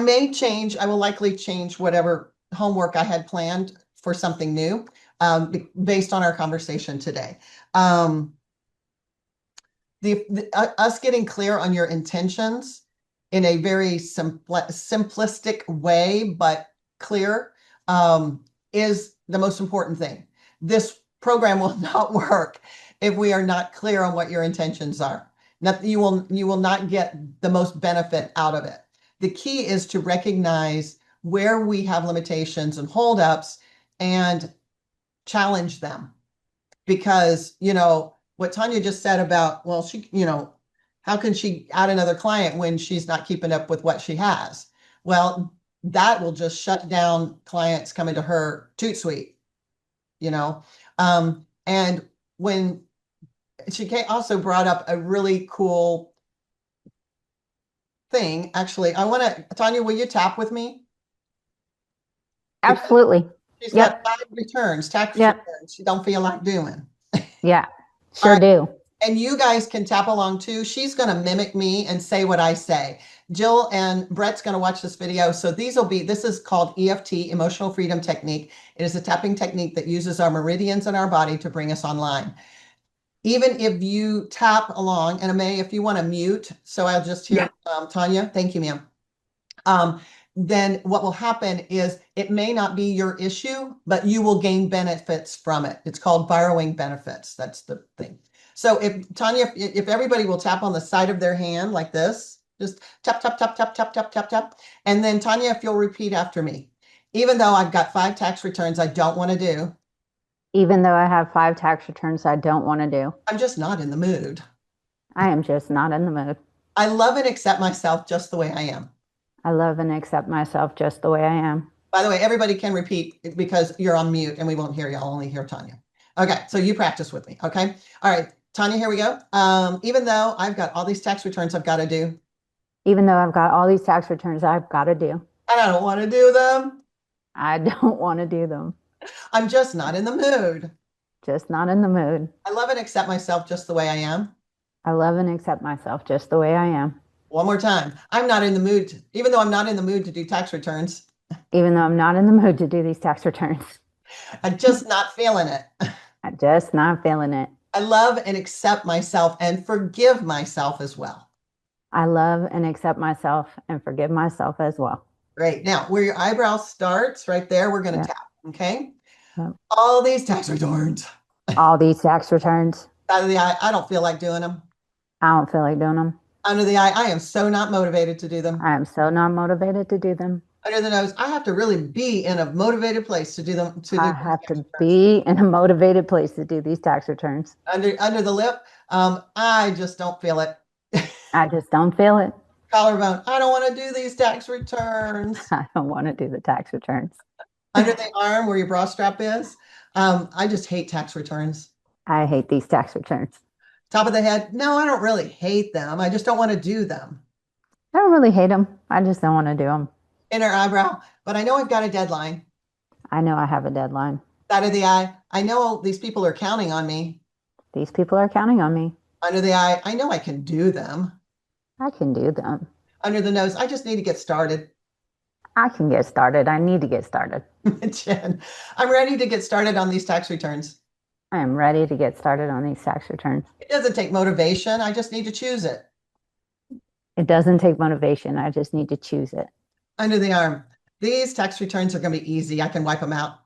will likely change whatever homework I had planned for something new based on our conversation today. Us getting clear on your intentions in a very simplistic way, but clear, is the most important thing. This program will not work if we are not clear on what your intentions are. You will not get the most benefit out of it. The key is to recognize where we have limitations and holdups and challenge them. Because, what Tanya just said about, well, how can she add another client when she's not keeping up with what she has? Well, that will just shut down clients coming to her toot suite, and when she also brought up a really cool thing. Actually, Tanya, will you tap with me? Because Absolutely. she's Yep. got 5 tax Yep. returns she don't feel like doing. Yeah, All sure right. do. And you guys can tap along too. She's going to mimic me and say what I say. Jill and Brett's going to watch this video. So this is called EFT, Emotional Freedom Technique. It is a tapping technique that uses our meridians in our body to bring us online. Even if you tap along, and May, if you want to mute, so I'll just hear Tanya. Thank you, ma'am. Then what will happen is it may not be your issue, but you will gain benefits from it. It's called borrowing benefits. That's the thing. So if everybody will tap on the side of their hand like this, just tap, tap, tap, tap, tap, tap, tap, tap. And then Tanya, if you'll repeat after me, even though I've got 5 tax returns I don't want to do. Even though I have 5 tax returns I don't want to do. I'm just not in the mood. I am just not in the mood. I love and accept myself just the way I am. I love and accept myself just the way I am. By the way, everybody can repeat because you're on mute and we won't hear you. I'll only hear Tanya. Okay, so you practice with me, okay? All right, Tanya, here we go. Even though I've got all these tax returns I've got to do. Even though I've got all these tax returns I've got to do. And I don't want to do them. I don't want to do them. I'm just not in the mood. Just not in the mood. I love and accept myself just the way I am. I love and accept myself just the way I am. One more time. I'm not in the mood, even though I'm not in the mood to do tax returns. Even though I'm not in the mood to do these tax returns. I'm just not feeling it. I'm just not feeling it. I love and accept myself and forgive myself as well. I love and accept myself and forgive myself as well. Great. Now, where your eyebrow starts, right there, we're going to tap, okay? Yep. All these tax returns. All these tax returns. Out of the eye, I don't feel like doing them. I don't feel like doing them. Under the eye, I am so not motivated to do them. I am so not motivated to do them. Under the nose, I have to really be in a motivated place to do them. I have to be in a motivated place to do these tax returns. Under the lip, I just don't feel it. I just don't feel it. Collarbone, I don't want to do these tax returns. I don't want to do the tax returns. Under the arm where your bra strap is, I just hate tax returns. I hate these tax returns. Top of the head, no, I don't really hate them. I just don't want to do them. I don't really hate them. I just don't want to do them. Inner eyebrow, but I know I've got a deadline. I know I have a deadline. Side of the eye, I know these people are counting on me. These people are counting on me. Under the eye, I know I can do them. I can do them. Under the nose, I just need to get started. I can get started. I need to get started. Jen, I'm ready to get started on these tax returns. I am ready to get started on these tax returns. It doesn't take motivation. I just need to choose it. It doesn't take motivation. I just need to choose it. Under the arm. These tax returns are going to be easy. I can wipe them out.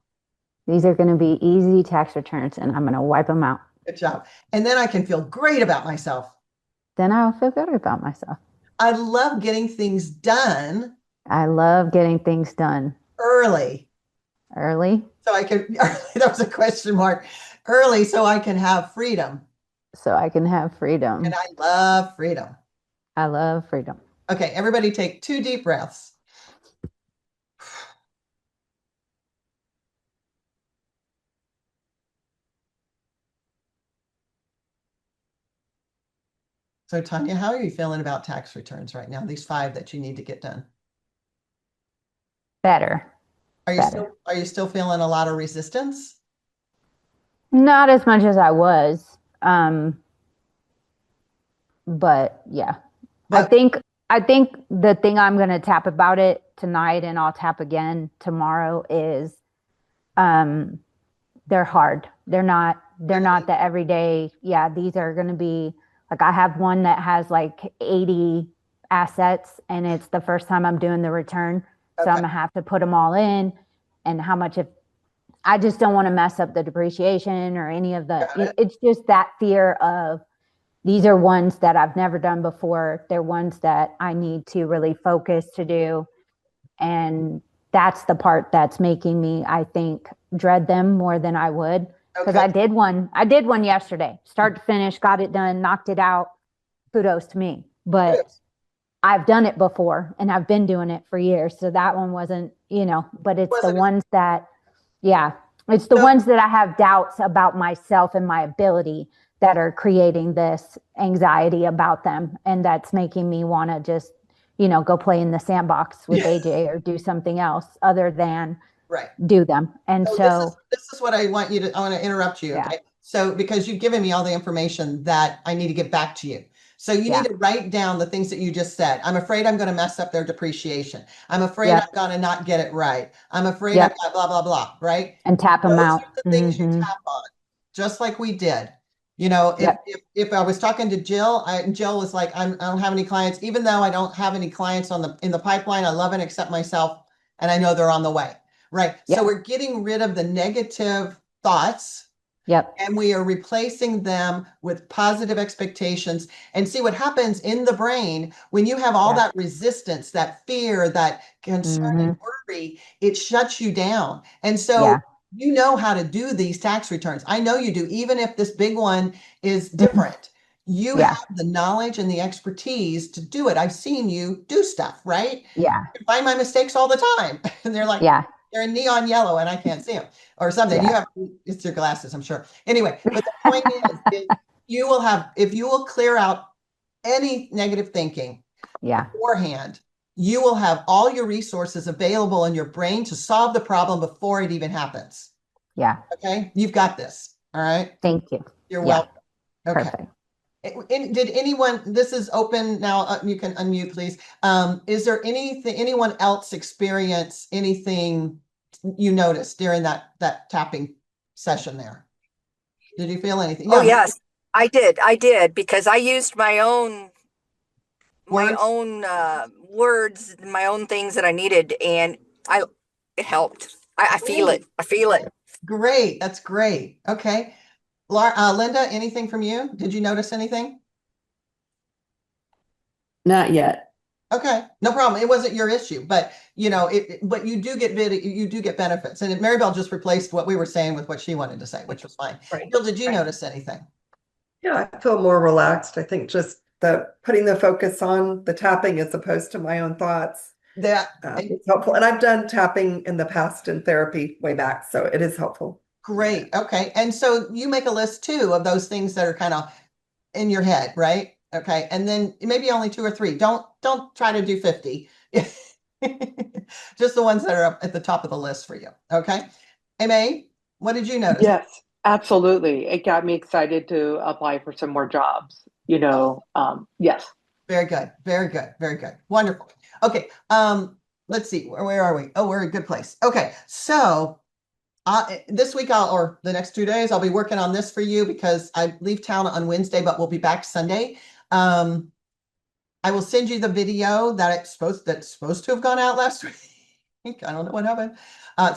These are going to be easy tax returns, and I'm going to wipe them out. Good job. And then I can feel great about myself. Then I'll feel good about myself. I love getting things done I love getting things done early. early So I can, that was a question mark. Early so I can have freedom. so I can have freedom. And I love freedom. I love freedom. Okay, everybody take 2 deep breaths. So Tanya, how are you feeling about tax returns right now? These 5 that you need to get done. Better. Are you still feeling a lot of resistance? Not as much as I was. But yeah. I think the thing I'm going to tap about it tonight, and I'll tap again tomorrow, is they're hard. They're not the everyday. Yeah, these are going to be like, I have one that has like 80 assets, and it's the first time I'm doing the return. So I'm Okay. gonna have to put them all in, and how much if I just don't want to mess up the depreciation or any of the, Got it. it's just that fear of, these are ones that I've never done before. They're ones that I need to really focus to do. And that's the part that's making me, I think, dread them more than I would. Because Okay. I did one yesterday, start to finish, got it done, knocked it out. Kudos to me. But I've done it before, and I've been doing it for years. So that one wasn't, but it's the ones that, yeah, it's the ones that I have doubts about myself and my ability that are creating this anxiety about them. And that's making me want to just, go play in the sandbox with AJ or do something else other than do them. And so this is what I want to interrupt you. Okay. So because you've given me all the information that I need to get back to you. So you need to write down the things that you just said. I'm afraid I'm going to mess up their depreciation. I'm afraid I'm going to not get it right. I'm afraid I've got blah, blah, blah, right? And tap them out. Those are the things you tap on, just like we did. If I was talking to Jill, Jill was like, I don't have any clients, even though I don't have any clients in the pipeline. I love and accept myself, and I know they're on the way. Right. So we're getting rid of the negative thoughts. And we are replacing them with positive expectations, and see what happens in the brain when you have all that resistance, that fear, that concern and worry. It shuts you down. And so you know how to do these tax returns. I know you do, even if this big one is different. You have the knowledge and the expertise to do it. I've seen you do stuff, right? Yeah. I find my mistakes all the time. And they're like, they're in neon yellow and I can't see them or something. It's your glasses, I'm sure. Anyway, but the point is if you will clear out any negative thinking beforehand, you will have all your resources available in your brain to solve the problem before it even happens. Okay. You've got this. All right. Thank you. You're welcome. Okay. Perfect. Did anyone, this is open now, you can unmute, please. Is there anyone else experience anything you noticed during that tapping session there? Did you feel anything? Oh, yes, I did because I used my own words, my own things that I needed, and it helped. I feel it. I feel it. Great. That's great. Okay. Linda, anything from you? Did you notice anything? Not yet. Okay, no problem. It wasn't your issue, but but you do get benefits. And Maribel just replaced what we were saying with what she wanted to say, which was fine. Jill, did you notice anything? Yeah, I feel more relaxed. I think just putting the focus on the tapping as opposed to my own thoughts. It's helpful. And I've done tapping in the past in therapy way back, so it is helpful. Great. Okay. And so you make a list too of those things that are kind of in your head, right? Okay. And then maybe only 2 or 3. Don't try to do 50. Just the ones that are up at the top of the list for you. Okay. May, what did you notice? Yes, absolutely. It got me excited to apply for some more jobs, yes. Very good. Very good. Very good. Wonderful. Okay. Let's see. Where are we? Oh, we're in a good place. Okay. So This week or the next 2 days, I'll be working on this for you because I leave town on Wednesday, but we'll be back Sunday. I will send you the video that's supposed to have gone out last week. I don't know what happened.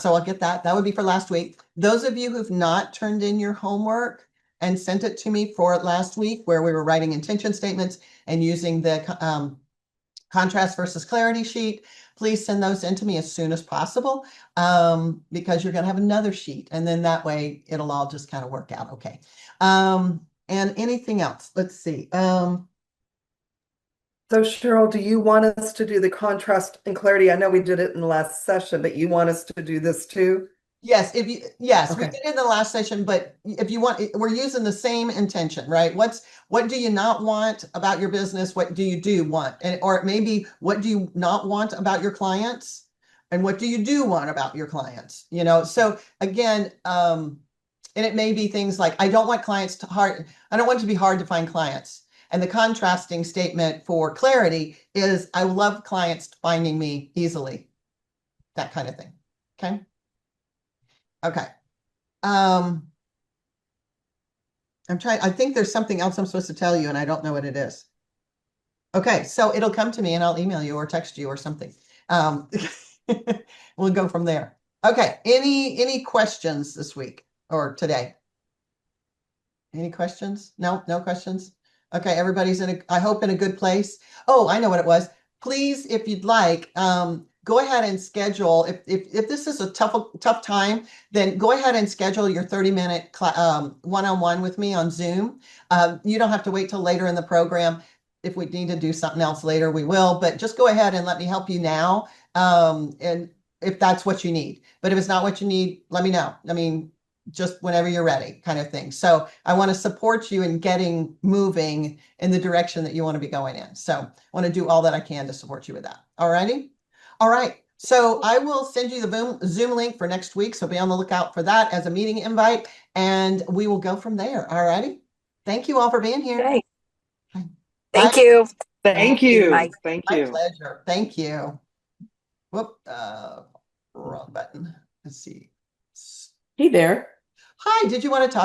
So I'll get that. That would be for last week. Those of you who've not turned in your homework and sent it to me for last week, where we were writing intention statements and using the contrast versus clarity sheet, please send those in to me as soon as possible, because you're going to have another sheet, and then that way it'll all just kind of work out okay. And anything else? Let's see. So Cheryl, do you want us to do the contrast and clarity? I know we did it in the last session, but you want us to do this too? Yes, we Okay. did it in the last session, but if you want, we're using the same intention, right? What do you not want about your business? What do you want? And or maybe what do you not want about your clients? And what do you do want about your clients? So again, and it may be things like, I don't want it to be hard to find clients. And the contrasting statement for clarity is, I love clients finding me easily. That kind of thing. Okay. Okay. I think there's something else I'm supposed to tell you and I don't know what it is. Okay, so it'll come to me and I'll email you or text you or something. We'll go from there. Okay, any questions this week or today? Any questions? No questions? Okay, everybody's I hope in a good place. Oh, I know what it was. Please, if you'd like, go ahead and schedule. If this is a tough time, then go ahead and schedule your 30-minute one-on-one with me on Zoom. You don't have to wait till later in the program. If we need to do something else later, we will, but just go ahead and let me help you now. And if that's what you need, but if it's not what you need, let me know. I mean, just whenever you're ready, kind of thing. So I want to support you in getting moving in the direction that you want to be going in. So I want to do all that I can to support you with that. All righty. All right. So I will send you the Zoom link for next week. So be on the lookout for that as a meeting invite, and we will go from there. All righty. Thank you all for being here. Okay. Bye. Thank you. Thank you. Bye. Thank My you. pleasure. Thank you. Whoop, wrong button. Let's see. Hey there. Hi, did you want to talk?